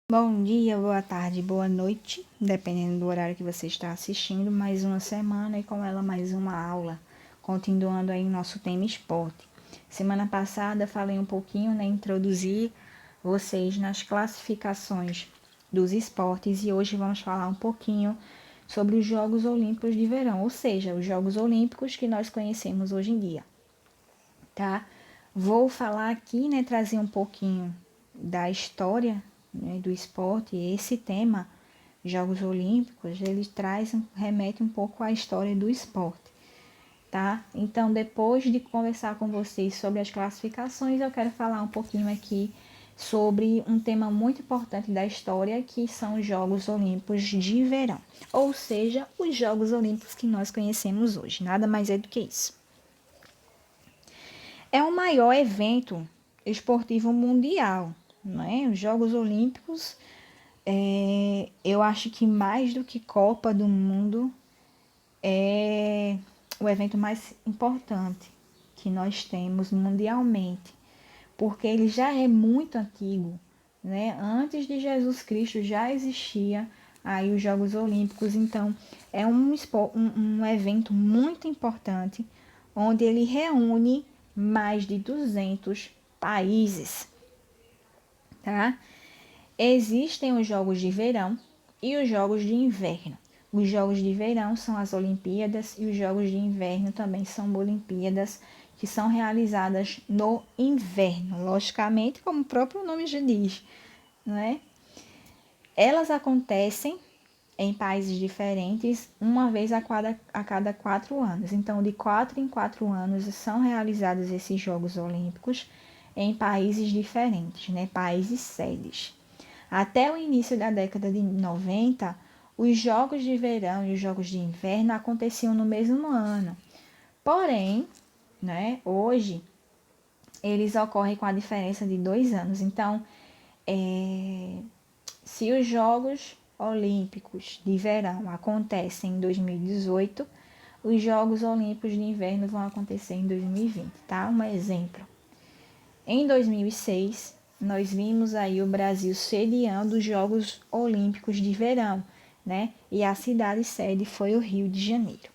Bom dia, boa tarde, boa noite, dependendo do horário que você está assistindo. Mais uma semana e com ela mais uma aula, continuando aí o nosso tema esporte. Semana passada falei um pouquinho, introduzi vocês nas classificações dos esportes e hoje vamos falar um pouquinho sobre os Jogos Olímpicos de Verão, ou seja, os Jogos Olímpicos que nós conhecemos hoje em dia, tá? Vou falar aqui, trazer um pouquinho da história, do esporte. Esse tema, Jogos Olímpicos, ele remete um pouco à história do esporte, tá? Então, depois de conversar com vocês sobre as classificações, eu quero falar um pouquinho aqui sobre um tema muito importante da história, que são os Jogos Olímpicos de Verão, ou seja, os Jogos Olímpicos que nós conhecemos hoje, nada mais é do que isso. É o maior evento esportivo mundial, não é? Os Jogos Olímpicos, eu acho que mais do que Copa do Mundo, é o evento mais importante que nós temos mundialmente, porque ele já é muito antigo, né? Antes de Jesus Cristo já existia aí os Jogos Olímpicos, então é um evento muito importante, onde ele reúne mais de 200 países, tá? Existem os Jogos de Verão e os Jogos de Inverno. Os Jogos de Verão são as Olimpíadas e os Jogos de Inverno também são Olimpíadas, que são realizadas no inverno, logicamente, como o próprio nome já diz, não é? Elas acontecem em países diferentes uma vez a cada 4 anos. Então, de 4 em 4 anos são realizados esses Jogos Olímpicos em países diferentes, países sedes. Até o início da década de 90, os Jogos de Verão e os Jogos de Inverno aconteciam no mesmo ano. Porém, hoje, eles ocorrem com a diferença de 2 anos. Então, se os Jogos Olímpicos de Verão acontecem em 2018, os Jogos Olímpicos de Inverno vão acontecer em 2020, tá? Um exemplo. Em 2006, nós vimos aí o Brasil sediando os Jogos Olímpicos de Verão, E a cidade sede foi o Rio de Janeiro.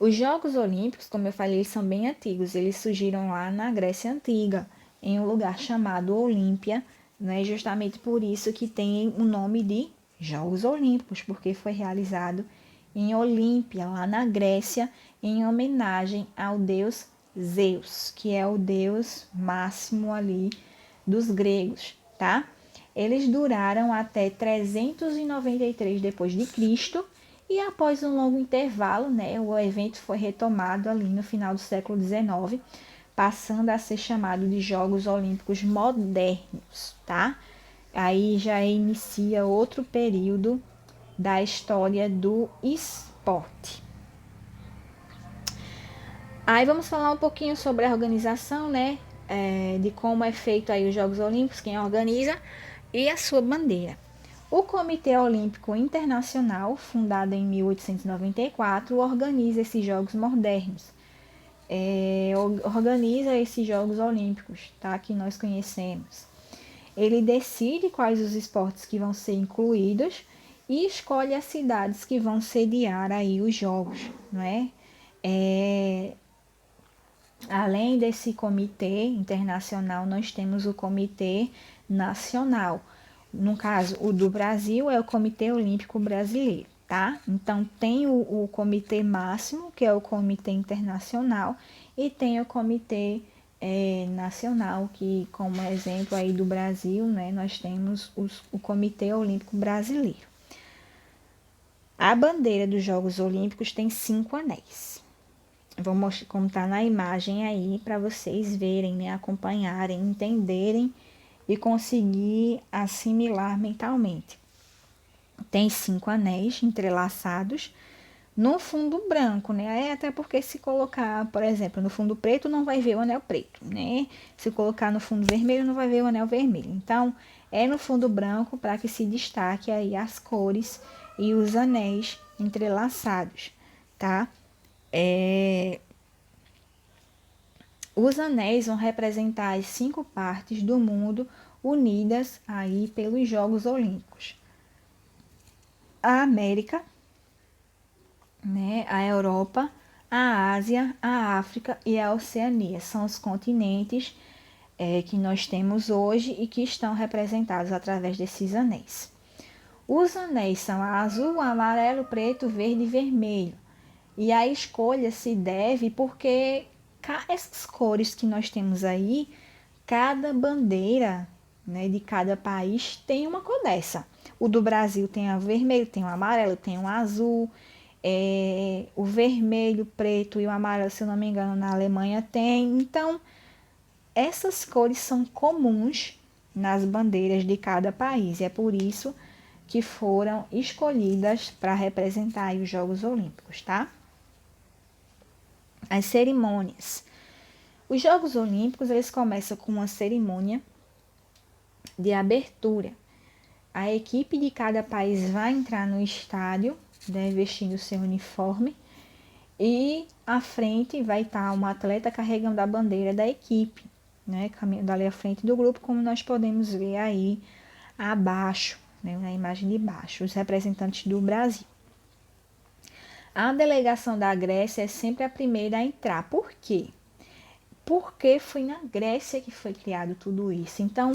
Os Jogos Olímpicos, como eu falei, eles são bem antigos. Eles surgiram lá na Grécia Antiga, em um lugar chamado Olímpia, Justamente por isso que tem o nome de Jogos Olímpicos, porque foi realizado em Olímpia, lá na Grécia, em homenagem ao deus Zeus, que é o deus máximo ali dos gregos, tá? Eles duraram até 393 depois de Cristo e após um longo intervalo, o evento foi retomado ali no final do século XIX, passando a ser chamado de Jogos Olímpicos Modernos, tá? Aí já inicia outro período da história do esporte. Aí vamos falar um pouquinho sobre a organização, de como é feito aí os Jogos Olímpicos, quem organiza e a sua bandeira. O Comitê Olímpico Internacional, fundado em 1894, organiza esses Jogos Modernos. Organiza esses Jogos Olímpicos, tá? Que nós conhecemos. Ele decide quais os esportes que vão ser incluídos e escolhe as cidades que vão sediar aí os Jogos, Além desse comitê internacional, nós temos o Comitê Nacional. No caso, o do Brasil é o Comitê Olímpico Brasileiro, tá? Então, tem o Comitê Máximo, que é o Comitê Internacional, e tem o Comitê Nacional, que, como exemplo aí do Brasil, nós temos o Comitê Olímpico Brasileiro. A bandeira dos Jogos Olímpicos tem 5 anéis. Vou mostrar como está na imagem aí para vocês verem, acompanharem, entenderem e conseguir assimilar mentalmente. Tem 5 anéis entrelaçados no fundo branco, Até porque se colocar, por exemplo, no fundo preto, não vai ver o anel preto, Se colocar no fundo vermelho, não vai ver o anel vermelho. Então, é no fundo branco para que se destaque aí as cores e os anéis entrelaçados, tá? Os anéis vão representar as 5 partes do mundo unidas aí pelos Jogos Olímpicos. A América, né, a Europa, a Ásia, a África e a Oceania são os continentes que nós temos hoje e que estão representados através desses anéis. Os anéis são azul, amarelo, preto, verde e vermelho. E a escolha se deve porque essas cores que nós temos aí, cada bandeira, né, de cada país tem uma cor dessa. O do Brasil tem o vermelho, tem o amarelo, tem o azul, o vermelho, preto e o amarelo, se eu não me engano, na Alemanha tem. Então, essas cores são comuns nas bandeiras de cada país. É por isso que foram escolhidas para representar os Jogos Olímpicos, tá? As cerimônias. Os Jogos Olímpicos, eles começam com uma cerimônia de abertura. A equipe de cada país vai entrar no estádio, né, vestindo seu uniforme, e à frente vai estar uma atleta carregando a bandeira da equipe, né, caminhando ali à frente do grupo, como nós podemos ver aí abaixo, né, na imagem de baixo, os representantes do Brasil. A delegação da Grécia é sempre a primeira a entrar. Por quê? Porque foi na Grécia que foi criado tudo isso. Então,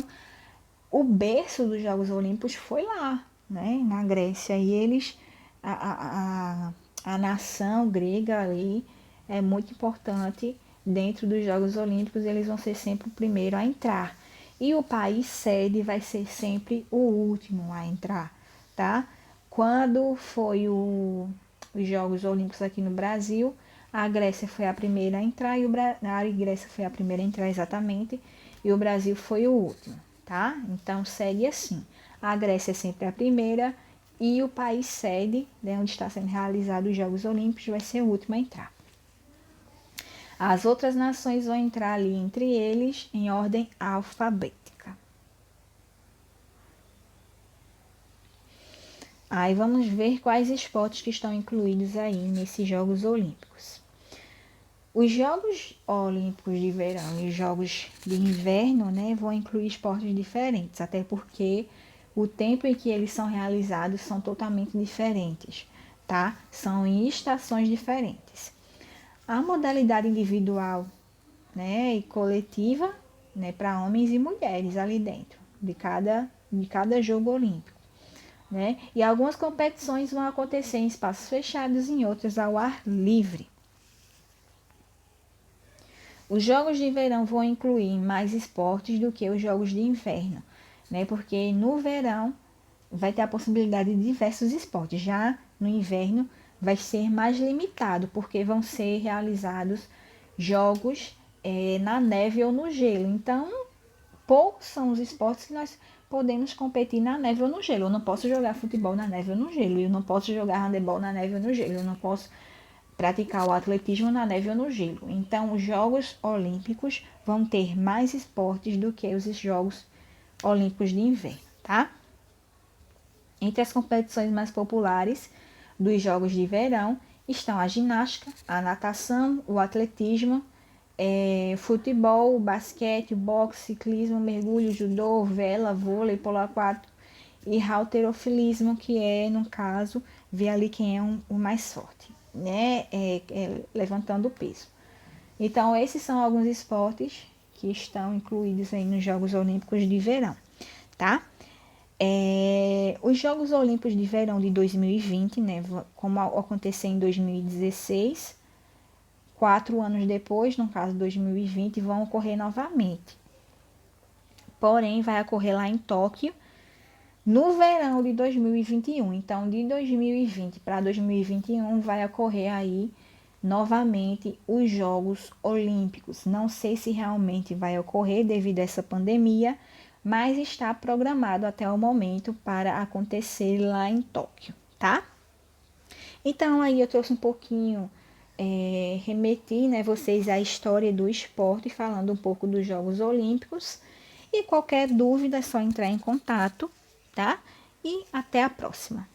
o berço dos Jogos Olímpicos foi lá, né, na Grécia. E eles, a nação grega ali é muito importante dentro dos Jogos Olímpicos. Eles vão ser sempre o primeiro a entrar. E o país sede vai ser sempre o último a entrar, tá? Quando foi os Jogos Olímpicos aqui no Brasil, a Grécia foi a primeira a entrar e a Grécia foi a primeira a entrar exatamente e o Brasil foi o último, tá? Então segue assim. A Grécia é sempre a primeira e o país sede, né, onde está sendo realizados os Jogos Olímpicos, vai ser o último a entrar. As outras nações vão entrar ali entre eles em ordem alfabética. Aí vamos ver quais esportes que estão incluídos aí nesses Jogos Olímpicos. Os Jogos Olímpicos de verão e os Jogos de inverno, né, vão incluir esportes diferentes, até porque o tempo em que eles são realizados são totalmente diferentes, tá? São em estações diferentes. A modalidade individual, né, e coletiva, né, para homens e mulheres ali dentro de cada jogo olímpico, né? E algumas competições vão acontecer em espaços fechados e em outras ao ar livre. Os jogos de verão vão incluir mais esportes do que os jogos de inverno, né? Porque no verão vai ter a possibilidade de diversos esportes. Já no inverno vai ser mais limitado, porque vão ser realizados jogos na neve ou no gelo. Então, poucos são os esportes que nós podemos competir na neve ou no gelo. Eu não posso jogar futebol na neve ou no gelo. Eu não posso jogar handebol na neve ou no gelo. Eu não posso praticar o atletismo na neve ou no gelo. Então, os Jogos Olímpicos vão ter mais esportes do que os Jogos Olímpicos de Inverno, tá? Entre as competições mais populares dos Jogos de Verão estão a ginástica, a natação, o atletismo, futebol, basquete, boxe, ciclismo, mergulho, judô, vela, vôlei, polo aquático e halterofilismo, que é, no caso, ver ali quem é o mais forte, né? Levantando o peso. Então, esses são alguns esportes que estão incluídos aí nos Jogos Olímpicos de Verão, tá? Os Jogos Olímpicos de Verão de 2020, né, como aconteceu em 2016, 4 anos depois, no caso 2020, vão ocorrer novamente. Porém, vai ocorrer lá em Tóquio, no verão de 2021. Então, de 2020 para 2021, vai ocorrer aí novamente os Jogos Olímpicos. Não sei se realmente vai ocorrer devido a essa pandemia, mas está programado até o momento para acontecer lá em Tóquio, tá? Então, aí eu trouxe um pouquinho, remeti, né, vocês à história do esporte, falando um pouco dos Jogos Olímpicos. E qualquer dúvida é só entrar em contato, tá? E até a próxima.